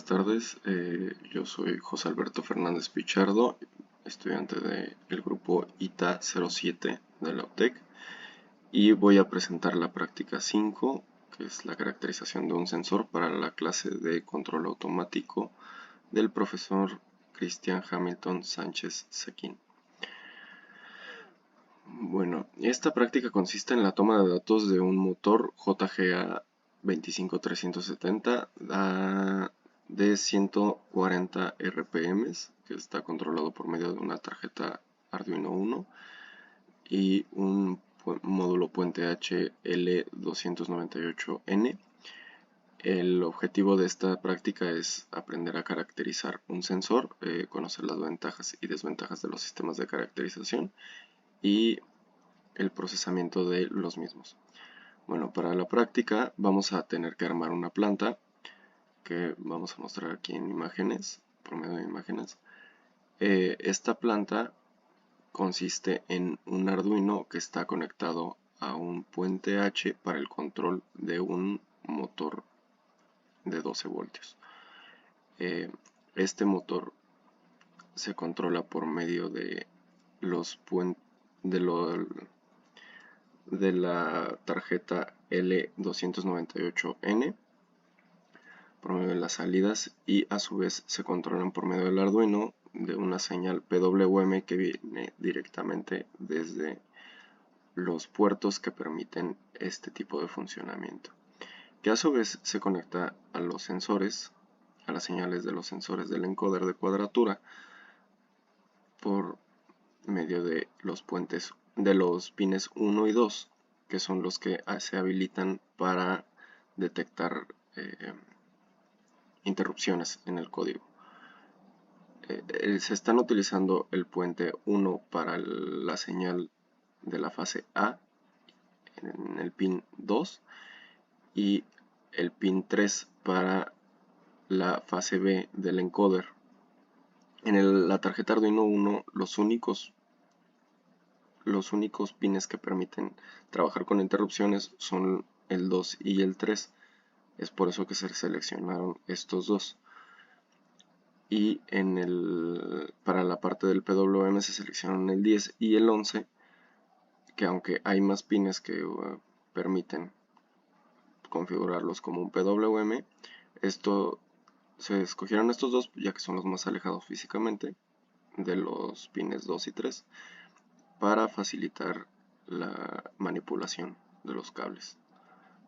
buenas tardes. Yo soy José Alberto Fernández Pichardo, estudiante del grupo ITA 07 de la UTEC, y voy a presentar la práctica 5, que es la caracterización de un sensor para la clase de control automático del profesor Cristian Hamilton Sánchez Sequín. Bueno, esta práctica consiste en la toma de datos de un motor JGA 25370 de 140 RPM, que está controlado por medio de una tarjeta Arduino Uno y un módulo puente HL298N. El objetivo de esta práctica es aprender a caracterizar un sensor, conocer las ventajas y desventajas de los sistemas de caracterización y el procesamiento de los mismos. Bueno, para la práctica vamos a tener que armar una planta que vamos a mostrar aquí en imágenes, por medio de imágenes. Esta planta consiste en un Arduino que está conectado a un puente H para el control de un motor de 12 voltios. Este motor se controla por medio de los de la tarjeta L298N por medio de las salidas, y a su vez se controlan por medio del Arduino de una señal PWM que viene directamente desde los puertos que permiten este tipo de funcionamiento, que a su vez se conecta a los sensores, a las señales de los sensores del encoder de cuadratura por medio de los puentes de los pines 1 y 2, que son los que se habilitan para detectar interrupciones en el código. Se están utilizando el puente 1 para la señal de la fase A en el pin 2 y el pin 3 para la fase B del encoder. En la tarjeta Arduino Uno los únicos pines que permiten trabajar con interrupciones son el 2 y el 3. Es por eso que se seleccionaron estos dos. Y para la parte del PWM se seleccionaron el 10 y el 11, que aunque hay más pines que permiten configurarlos como un PWM, se escogieron estos dos ya que son los más alejados físicamente de los pines 2 y 3 para facilitar la manipulación de los cables,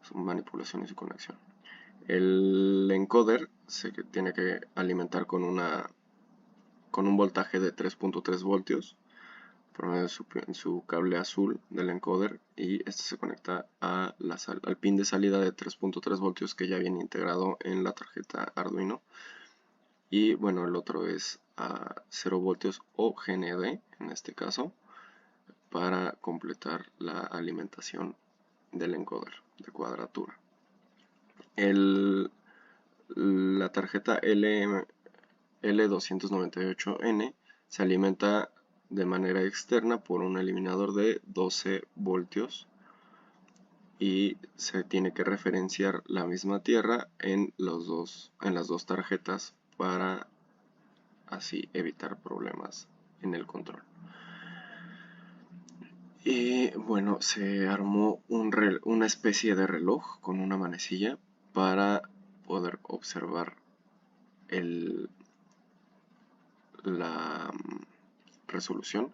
su manipulación y su conexión. El encoder se tiene que alimentar con un voltaje de 3.3 voltios por medio de su cable azul del encoder, y este se conecta al pin de salida de 3.3 voltios que ya viene integrado en la tarjeta Arduino. Y bueno, el otro es a 0 voltios o GND en este caso, para completar la alimentación del encoder de cuadratura. La tarjeta L298N se alimenta de manera externa por un eliminador de 12 voltios y se tiene que referenciar la misma tierra en las dos tarjetas para así evitar problemas en el control. Y bueno, se armó una especie de reloj con una manecilla para poder observar la resolución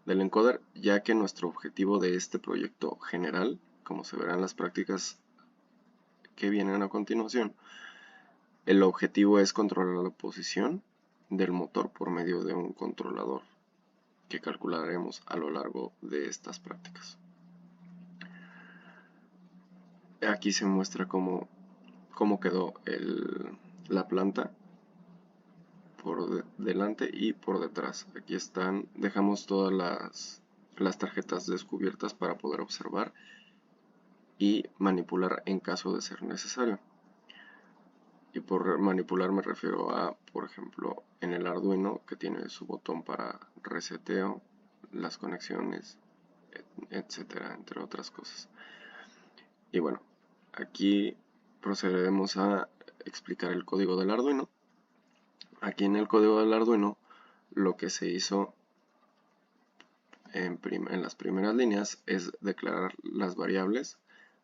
del encoder, ya que nuestro objetivo de este proyecto general, como se verá en las prácticas que vienen a continuación, el objetivo es controlar la posición del motor por medio de un controlador que calcularemos a lo largo de estas prácticas. Aquí se muestra cómo quedó la planta por delante y por detrás. Aquí dejamos todas las tarjetas descubiertas para poder observar y manipular en caso de ser necesario. Y por manipular me refiero a, por ejemplo, en el Arduino, que tiene su botón para reseteo, las conexiones, etcétera, entre otras cosas. Y bueno, aquí procederemos a explicar el código del Arduino Aquí en el código del Arduino, lo que se hizo en las primeras líneas es declarar las variables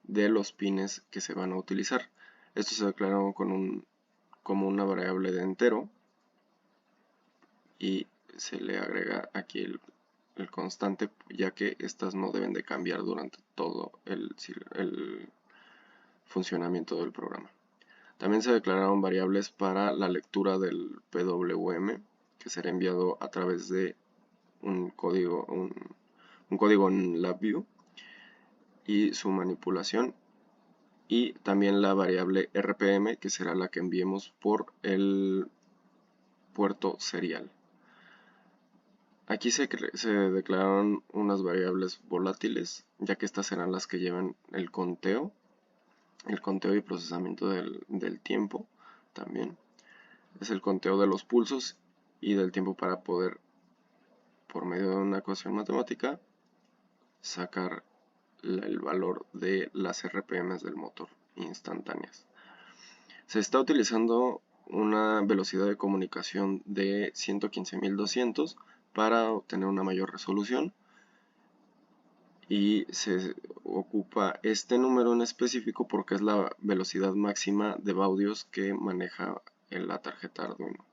de los pines que se van a utilizar. Esto se declaró como una variable de entero y se le agrega aquí el constante, ya que estas no deben de cambiar durante todo el funcionamiento del programa. También se declararon variables para la lectura del PWM, que será enviado a través de un código en LabVIEW, y su manipulación, y también la variable RPM, que será la que enviemos por el puerto serial. Aquí se declararon unas variables volátiles, ya que estas serán las que llevan el conteo y procesamiento del tiempo también. Es el conteo de los pulsos y del tiempo para poder, por medio de una ecuación matemática, sacar el valor de las RPMs del motor instantáneas. Se está utilizando una velocidad de comunicación de 115.200 para obtener una mayor resolución, y se ocupa este número en específico porque es la velocidad máxima de baudios que maneja en la tarjeta Arduino.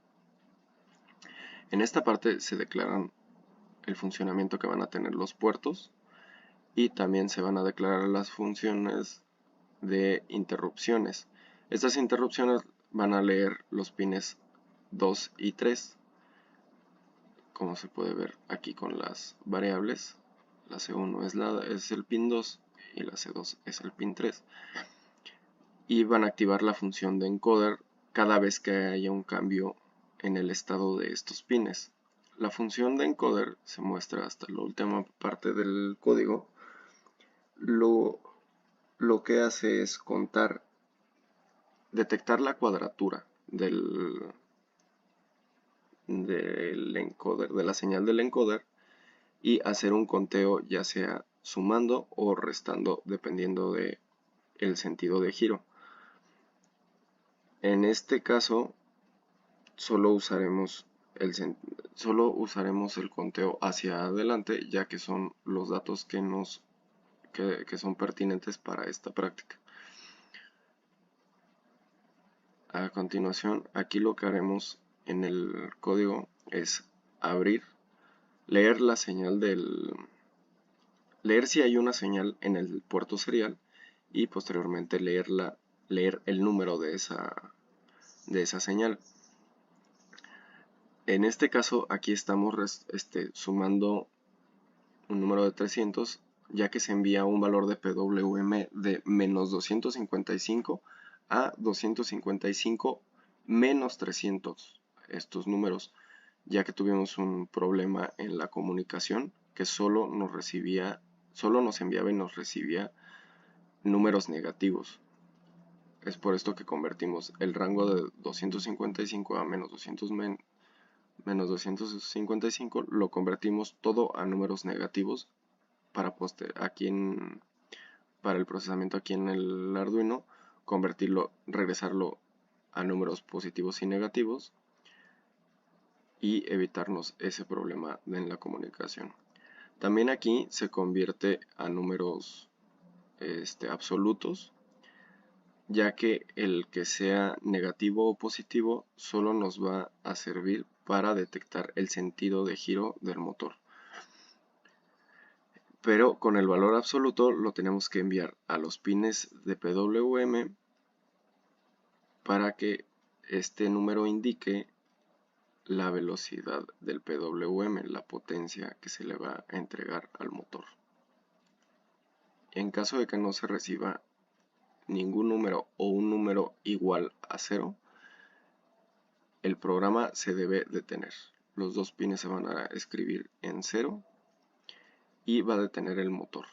En esta parte se declaran el funcionamiento que van a tener los puertos, y también se van a declarar las funciones de interrupciones. Estas interrupciones van a leer los pines 2 y 3, como se puede ver aquí con las variables. La C1 es el pin 2 y la C2 es el pin 3. Y van a activar la función de encoder cada vez que haya un cambio en el estado de estos pines. La función de encoder se muestra hasta la última parte del código. Lo que hace es detectar la cuadratura del encoder, de la señal del encoder, y hacer un conteo ya sea sumando o restando dependiendo de el sentido de giro. En este caso solo usaremos el conteo hacia adelante, ya que son los datos que son pertinentes para esta práctica. A continuación, aquí lo que haremos en el código es leer la señal leer si hay una señal en el puerto serial, y posteriormente leer el número de esa señal. En este caso, aquí estamos sumando un número de 300, ya que se envía un valor de PWM de menos 255 a 255 menos 300, estos números, ya que tuvimos un problema en la comunicación que solo nos enviaba y nos recibía números negativos. Es por esto que convertimos el rango de 255 a menos 255, lo convertimos todo a números negativos para el procesamiento aquí en el Arduino, regresarlo a números positivos y negativos, y evitarnos ese problema en la comunicación. También aquí se convierte a números absolutos, ya que el que sea negativo o positivo solo nos va a servir para detectar el sentido de giro del motor. Pero con el valor absoluto lo tenemos que enviar a los pines de PWM para que este número indique la velocidad del PWM, la potencia que se le va a entregar al motor. En caso de que no se reciba ningún número o un número igual a 0, el programa se debe detener. Los dos pines se van a escribir en 0 y va a detener el motor.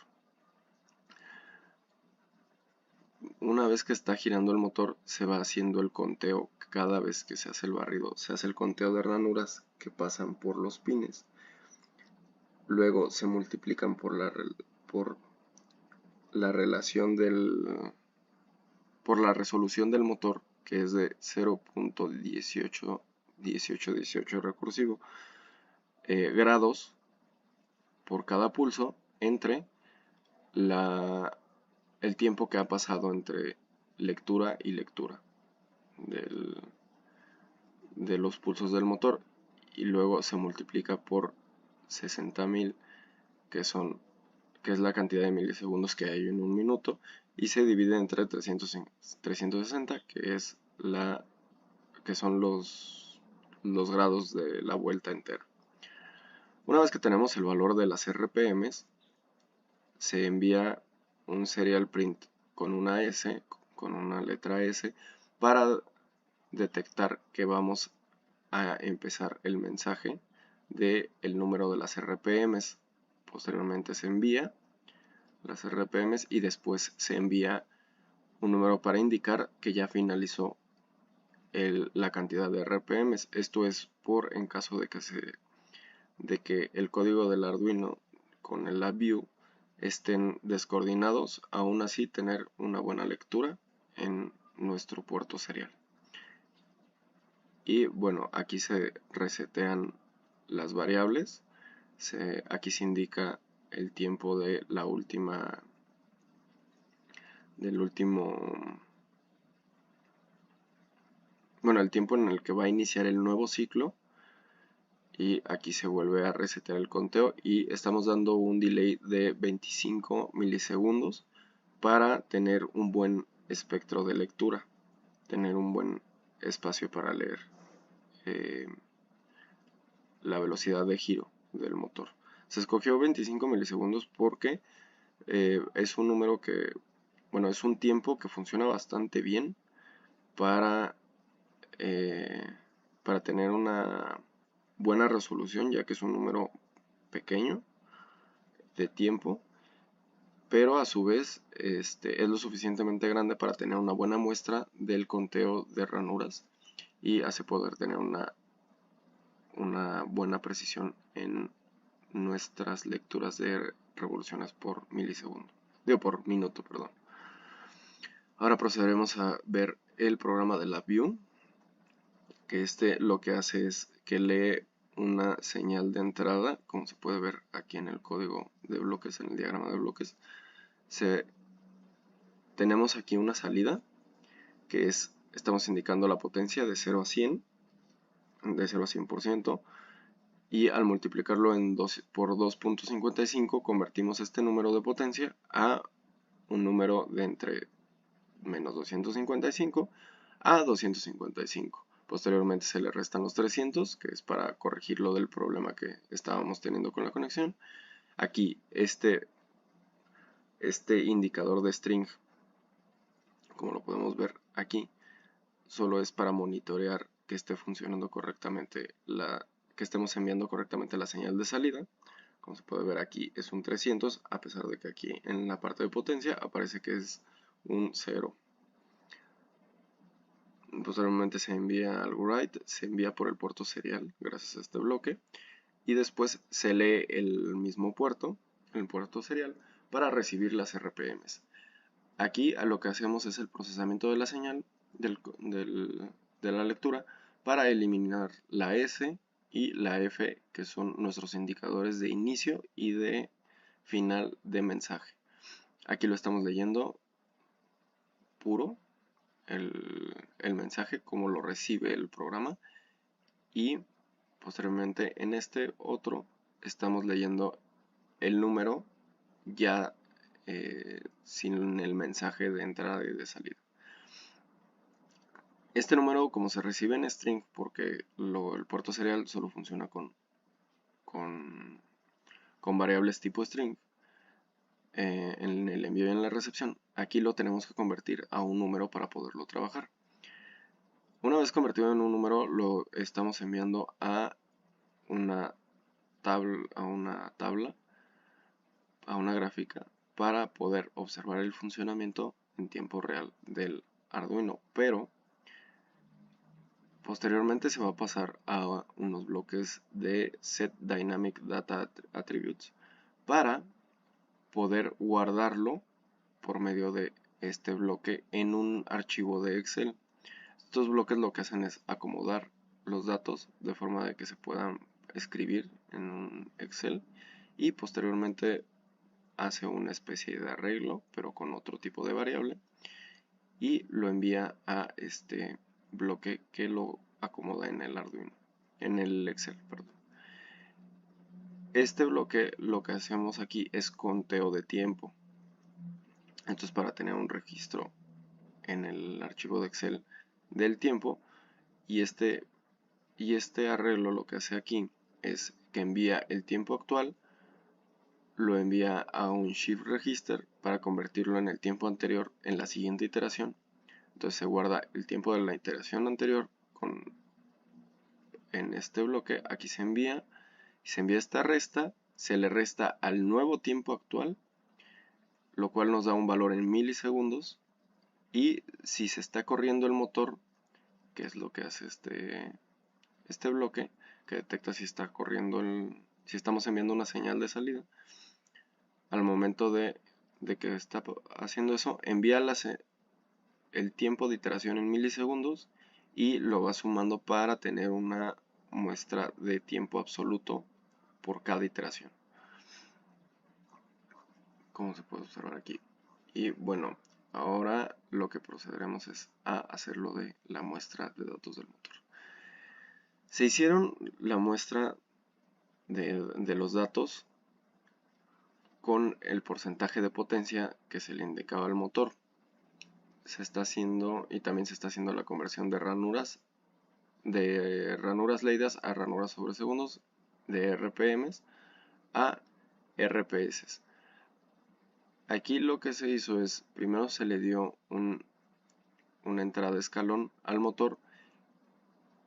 Una vez que está girando el motor, se va haciendo el conteo cada vez que se hace el barrido. Se hace el conteo de ranuras que pasan por los pines. Luego se multiplican por la resolución del motor, que es de 0.18 1818 recursivo, grados por cada pulso entre el tiempo que ha pasado entre lectura y lectura de los pulsos del motor, y luego se multiplica por 60.000, que es la cantidad de milisegundos que hay en un minuto, y se divide entre 360, que son los grados de la vuelta entera. Una vez que tenemos el valor de las RPMs, se envía un serial print con una S, con una letra S, para detectar que vamos a empezar el mensaje del número de las RPMs. Posteriormente se envía las RPMs y después se envía un número para indicar que ya finalizó la cantidad de RPMs. Esto es en caso de que el código del Arduino con el LabVIEW estén descoordinados, aún así tener una buena lectura en nuestro puerto serial. Y bueno, aquí se resetean las variables, aquí se indica el tiempo de el tiempo en el que va a iniciar el nuevo ciclo, y aquí se vuelve a resetear el conteo y estamos dando un delay de 25 milisegundos para tener un buen espectro de lectura, tener un buen espacio para leer la velocidad de giro del motor. Se escogió 25 milisegundos porque es un número es un tiempo que funciona bastante bien para tener una buena resolución, ya que es un número pequeño de tiempo, pero a su vez es lo suficientemente grande para tener una buena muestra del conteo de ranuras y hace poder tener una buena precisión en nuestras lecturas de revoluciones por milisegundo, por minuto, perdón. Ahora procederemos a ver el programa de LabVIEW, que lo que hace es que lee una señal de entrada, como se puede ver aquí en el código de bloques, en el diagrama de bloques. Tenemos aquí una salida, que estamos indicando la potencia de 0 a 100, de 0 a 100%, y al multiplicarlo por 2.55 convertimos este número de potencia a un número de entre menos 255 a 255. Posteriormente se le restan los 300, que es para corregir lo del problema que estábamos teniendo con la conexión. Aquí este indicador de string, como lo podemos ver aquí, solo es para monitorear que esté funcionando correctamente, que estemos enviando correctamente la señal de salida. Como se puede ver aquí es un 300, a pesar de que aquí en la parte de potencia aparece que es un 0. Posteriormente se envía al write, se envía por el puerto serial gracias a este bloque, y después se lee el mismo puerto, el puerto serial, para recibir las RPMs. Aquí lo que hacemos es el procesamiento de la señal de la lectura para eliminar la S y la F, que son nuestros indicadores de inicio y de final de mensaje. Aquí lo estamos leyendo puro, el mensaje, como lo recibe el programa, y posteriormente en este otro estamos leyendo el número ya sin el mensaje de entrada y de salida. Este número, como se recibe en string, porque el puerto serial solo funciona con variables tipo string, en el envío y en la recepción, aquí lo tenemos que convertir a un número para poderlo trabajar. Una vez convertido en un número, lo estamos enviando a una tabla, a una gráfica, para poder observar el funcionamiento en tiempo real del Arduino, pero posteriormente se va a pasar a unos bloques de Set Dynamic Data Attributes para poder guardarlo por medio de este bloque en un archivo de Excel. Estos bloques lo que hacen es acomodar los datos de forma de que se puedan escribir en un Excel, y posteriormente hace una especie de arreglo pero con otro tipo de variable y lo envía a este bloque que lo acomoda en el Arduino, en el Excel, perdón. Este bloque, lo que hacemos aquí es conteo de tiempo. Entonces, para tener un registro en el archivo de Excel del tiempo, y este arreglo lo que hace aquí es que envía el tiempo actual, lo envía a un shift register para convertirlo en el tiempo anterior en la siguiente iteración. Entonces se guarda el tiempo de la iteración anterior en este bloque. Aquí se envía esta resta, se le resta al nuevo tiempo actual, lo cual nos da un valor en milisegundos, y si se está corriendo el motor, que es lo que hace este bloque, que detecta si está corriendo si estamos enviando una señal de salida, al momento de que está haciendo eso, envía el tiempo de iteración en milisegundos y lo va sumando para tener una muestra de tiempo absoluto por cada iteración, como se puede observar aquí. Y bueno, ahora lo que procederemos es a hacerlo de la muestra de datos del motor. Se hicieron la muestra de los datos con el porcentaje de potencia que se le indicaba al motor. Se está haciendo, y también se está haciendo, la conversión de ranuras leídas a ranuras sobre segundos, de RPMs a RPS. Aquí lo que se hizo es, primero se le dio una entrada de escalón al motor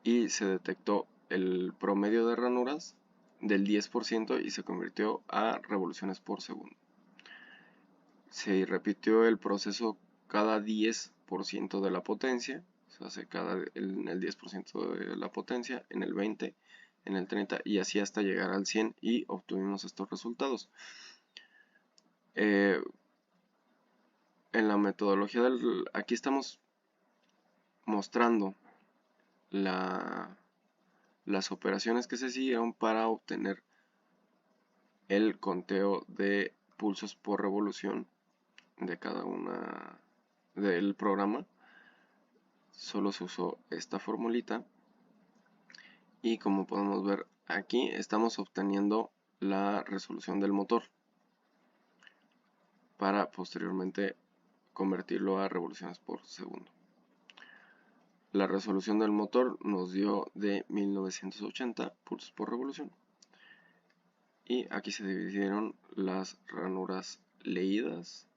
y se detectó el promedio de ranuras del 10% y se convirtió a revoluciones por segundo. Se repitió el proceso cada 10% de la potencia, se hace en el 10% de la potencia, en el 20%, en el 30% y así hasta llegar al 100%, y obtuvimos estos resultados. En la metodología aquí estamos mostrando las operaciones que se siguieron para obtener el conteo de pulsos por revolución de cada una del programa. Solo se usó esta formulita y, como podemos ver aquí, estamos obteniendo la resolución del motor para posteriormente convertirlo a revoluciones por segundo. La resolución del motor nos dio de 1980 pulsos por revolución, y aquí se dividieron las ranuras leídas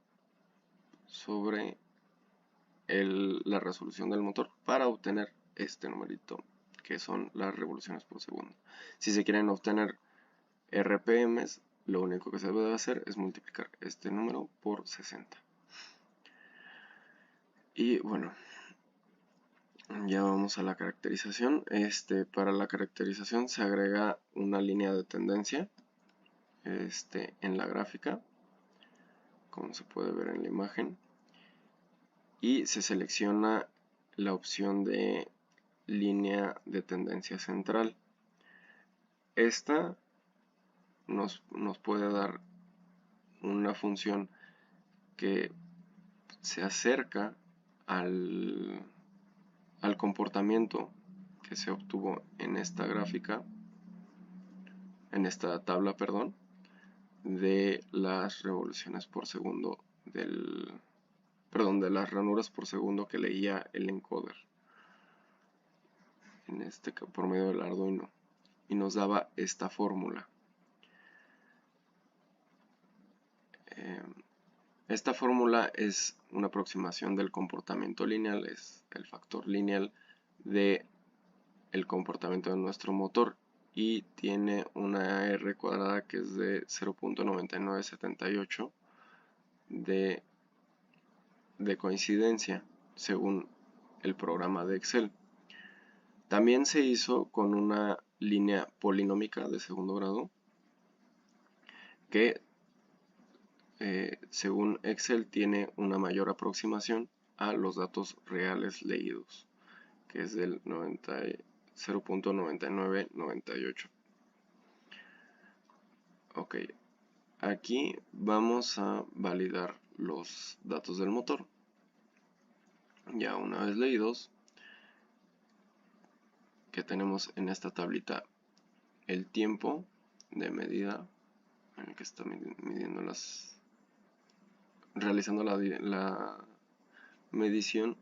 sobre la resolución del motor para obtener este numerito, que son las revoluciones por segundo. Si se quieren obtener RPMs, lo único que se debe hacer es multiplicar este número por 60. Y bueno, ya vamos a la caracterización. Para la caracterización se agrega una línea de tendencia en la gráfica, como se puede ver en la imagen, y se selecciona la opción de línea de tendencia central. Esta nos puede dar una función que se acerca al comportamiento que se obtuvo en esta gráfica, en esta tabla, perdón, de las revoluciones por segundo de las ranuras por segundo que leía el encoder por medio del Arduino, y nos daba esta fórmula. Esta fórmula es una aproximación del comportamiento lineal, es el factor lineal de el comportamiento de nuestro motor, y tiene una R cuadrada que es de 0.9978 de coincidencia según el programa de Excel. También se hizo con una línea polinómica de segundo grado que según Excel tiene una mayor aproximación a los datos reales leídos, que es del 0.9998. Ok, aquí vamos a validar los datos del motor. Ya una vez leídos, que tenemos en esta tablita el tiempo de medida en el que está midiendo realizando la medición,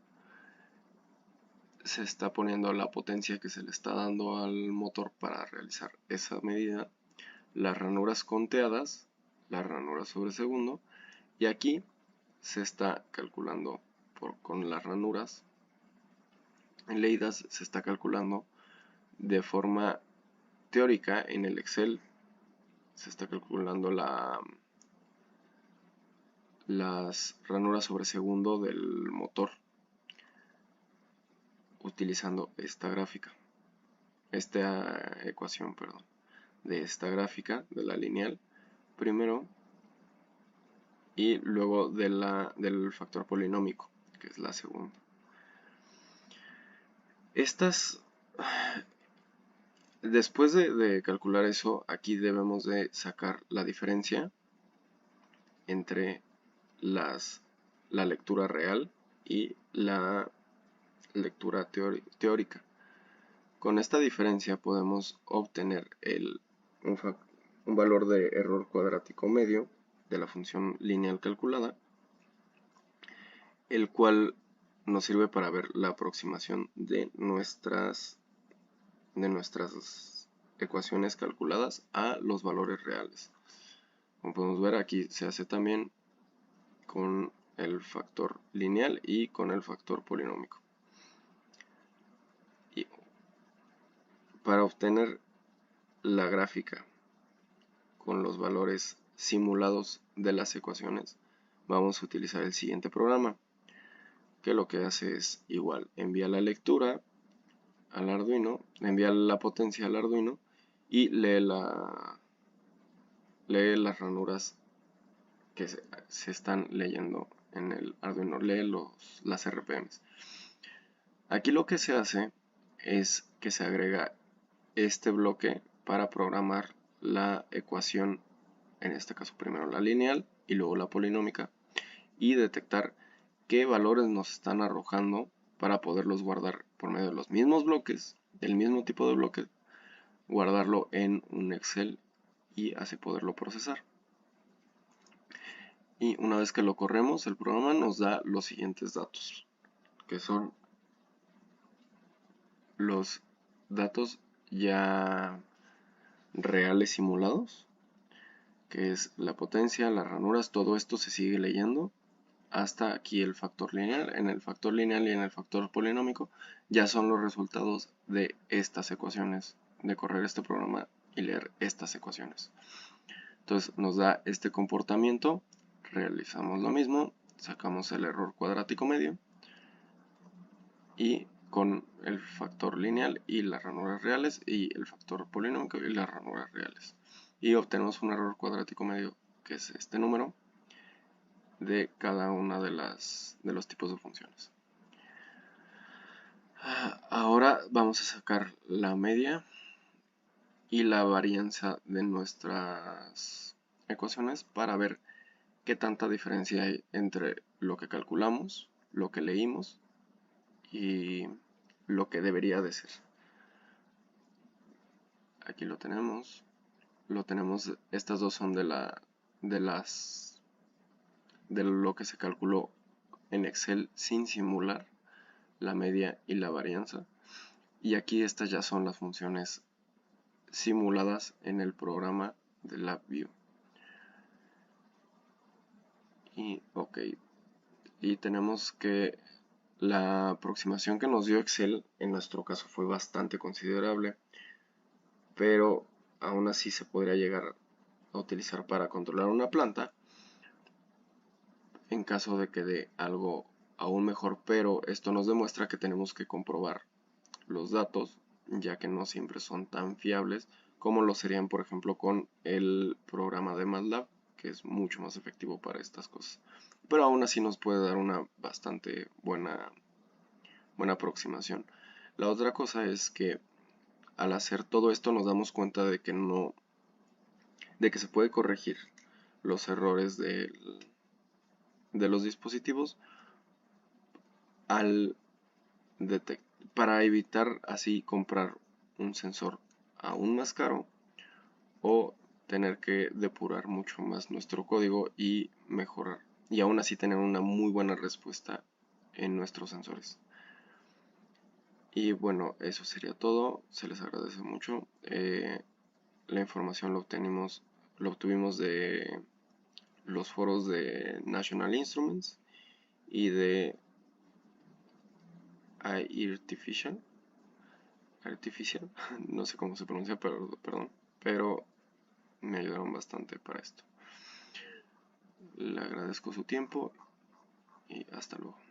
se está poniendo la potencia que se le está dando al motor para realizar esa medida, las ranuras conteadas, las ranuras sobre segundo, y aquí se está calculando con las ranuras leídas, se está calculando de forma teórica en el Excel, se está calculando las ranuras sobre segundo del motor utilizando esta gráfica, esta ecuación, perdón, de esta gráfica de la lineal primero y luego del factor polinómico, que es la segunda. Después de calcular eso, aquí debemos de sacar la diferencia entre la lectura real y la lectura teórica. Con esta diferencia podemos obtener un valor de error cuadrático medio de la función lineal calculada, el cual nos sirve para ver la aproximación de nuestras ecuaciones calculadas a los valores reales. Como podemos ver, aquí se hace también con el factor lineal y con el factor polinómico. Y para obtener la gráfica con los valores simulados de las ecuaciones, vamos a utilizar el siguiente programa, que lo que hace es igual, envía la lectura al Arduino, envía la potencia al Arduino y lee las ranuras que se están leyendo en el Arduino, lee las RPMs. Aquí lo que se hace es que se agrega este bloque para programar la ecuación, en este caso primero la lineal y luego la polinómica, y detectar qué valores nos están arrojando para poderlos guardar por medio de los mismos bloques, del mismo tipo de bloque, guardarlo en un Excel y así poderlo procesar. Y una vez que lo corremos, el programa nos da los siguientes datos, que son los datos ya reales simulados, que es la potencia, las ranuras, todo esto se sigue leyendo hasta aquí el factor lineal. En el factor lineal y en el factor polinómico ya son los resultados de estas ecuaciones, de correr este programa y leer estas ecuaciones. Entonces nos da este comportamiento, realizamos lo mismo, sacamos el error cuadrático medio y con el factor lineal y las ranuras reales y el factor polinómico y las ranuras reales. Y obtenemos un error cuadrático medio, que es este número, de cada una de los tipos de funciones. Ahora vamos a sacar la media y la varianza de nuestras ecuaciones para ver qué tanta diferencia hay entre lo que calculamos, lo que leímos y lo que debería de ser. Aquí lo tenemos. Estas dos son de lo que se calculó en Excel sin simular, la media y la varianza. Y aquí estas ya son las funciones simuladas en el programa de LabVIEW. Y ok, y tenemos que la aproximación que nos dio Excel en nuestro caso fue bastante considerable, pero aún así se podría llegar a utilizar para controlar una planta en caso de que dé algo aún mejor, pero esto nos demuestra que tenemos que comprobar los datos, ya que no siempre son tan fiables como lo serían, por ejemplo, con el programa de MATLAB, que es mucho más efectivo para estas cosas. Pero aún así nos puede dar una bastante buena aproximación. La otra cosa es que al hacer todo esto nos damos cuenta de que de que se puede corregir los errores de los dispositivos al para evitar así comprar un sensor aún más caro o tener que depurar mucho más nuestro código y mejorar y aún así tener una muy buena respuesta en nuestros sensores. Y bueno, eso sería todo. Se les agradece mucho. La información lo obtuvimos de los foros de National Instruments y de Artificial, no sé cómo se pronuncia, pero, perdón, pero me ayudaron bastante para esto. Le agradezco su tiempo y hasta luego.